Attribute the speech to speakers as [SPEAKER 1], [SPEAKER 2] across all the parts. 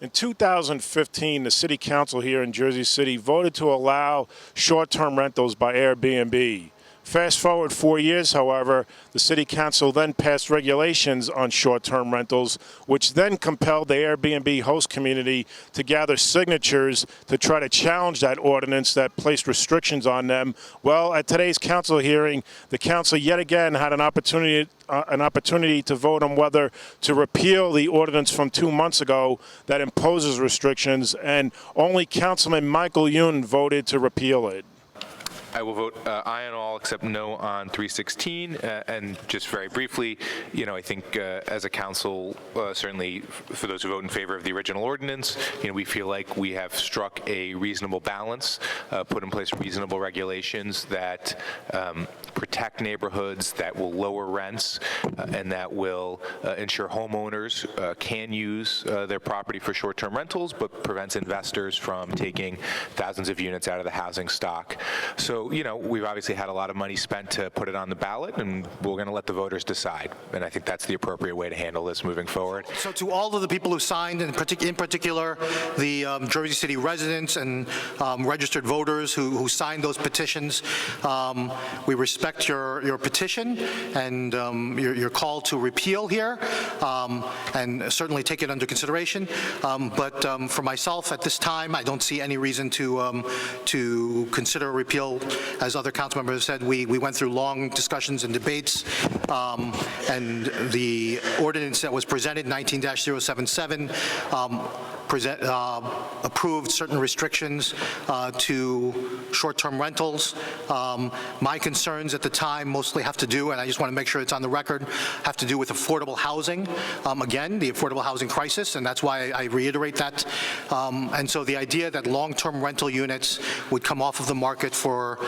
[SPEAKER 1] In 2015, the City Council here in Jersey City voted to allow short-term rentals by Airbnb. Fast forward 4 years, however, the City Council then passed regulations on short-term rentals, which then compelled the Airbnb host community to gather signatures to try to challenge that ordinance that placed restrictions on them. Well, at today's council hearing, the council yet again had an opportunity to vote on whether to repeal the ordinance from 2 months ago that imposes restrictions, and only Councilman Michael Youn voted to repeal it.
[SPEAKER 2] I will vote aye on all except no on 316. And just very briefly, I think as a council, certainly for those who vote in favor of the original ordinance, we feel like we have struck a reasonable balance, put in place reasonable regulations that protect neighborhoods, that will lower rents, and that will ensure homeowners can use their property for short-term rentals, but prevents investors from taking thousands of units out of the housing stock. So, we've obviously had a lot of money spent to put it on the ballot, and we're going to let the voters decide. And I think that's the appropriate way to handle this moving forward.
[SPEAKER 3] So to all of the people who signed, in particular the Jersey City residents and registered voters who signed those petitions, we respect your petition and your call to repeal here, and certainly take it under consideration. But for myself, at this time, I don't see any reason to consider a repeal. As other council members said, we went through long discussions and debates, and the ordinance that was presented, 19-077, approved certain restrictions to short-term rentals. My concerns at the time mostly have to do, and I just want to make sure it's on the record, have to do with affordable housing. Again, the affordable housing crisis, and that's why I reiterate that. And so the idea that long-term rental units would come off of the market for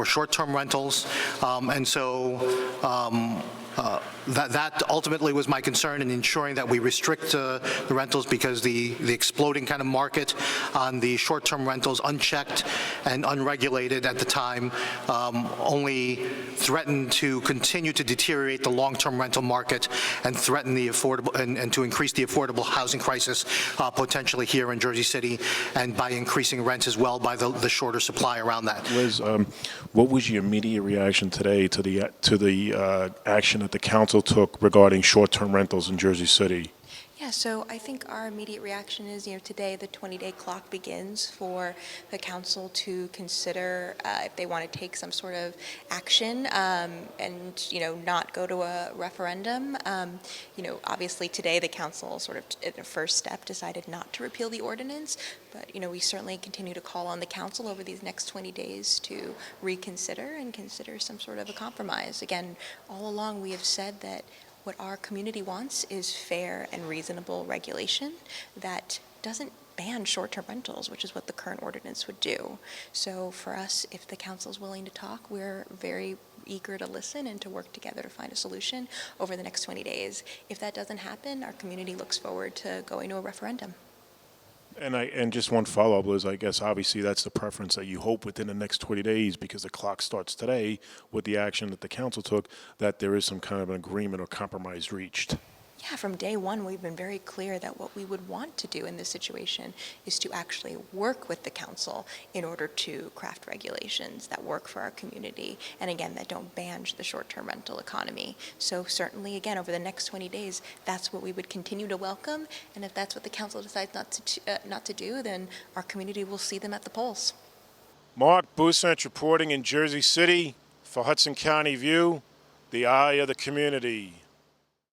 [SPEAKER 3] short-term rentals, and so that ultimately was my concern in ensuring that we restrict the rentals, because the exploding kind of market on the short-term rentals, unchecked and unregulated at the time, only threatened to continue to deteriorate the long-term rental market and threaten the affordable and to increase the affordable housing crisis potentially here in Jersey City, and by increasing rents as well by the shorter supply around that.
[SPEAKER 1] Liz, what was your immediate reaction today to the action that the council took regarding short-term rentals in Jersey City?
[SPEAKER 4] Yeah, so I think our immediate reaction is, today the 20-day clock begins for the council to consider if they want to take some sort of action and, not go to a referendum. Obviously today the council sort of, in a first step, decided not to repeal the ordinance, but, we certainly continue to call on the council over these next 20 days to reconsider and consider some sort of a compromise. Again, all along we have said that what our community wants is fair and reasonable regulation that doesn't ban short-term rentals, which is what the current ordinance would do. So for us, if the council is willing to talk, we're very eager to listen and to work together to find a solution over the next 20 days. If that doesn't happen, our community looks forward to going to a referendum.
[SPEAKER 1] And just one follow-up, Liz, I guess obviously that's the preference that you hope within the next 20 days, because the clock starts today with the action that the council took, that there is some kind of an agreement or compromise reached.
[SPEAKER 4] Yeah, from day one, we've been very clear that what we would want to do in this situation is to actually work with the council in order to craft regulations that work for our community, and again, that don't ban the short-term rental economy. So certainly, again, over the next 20 days, that's what we would continue to welcome, and if that's what the council decides not to do, then our community will see them at the polls.
[SPEAKER 1] Mark Busant reporting in Jersey City for Hudson County View, the eye of the community.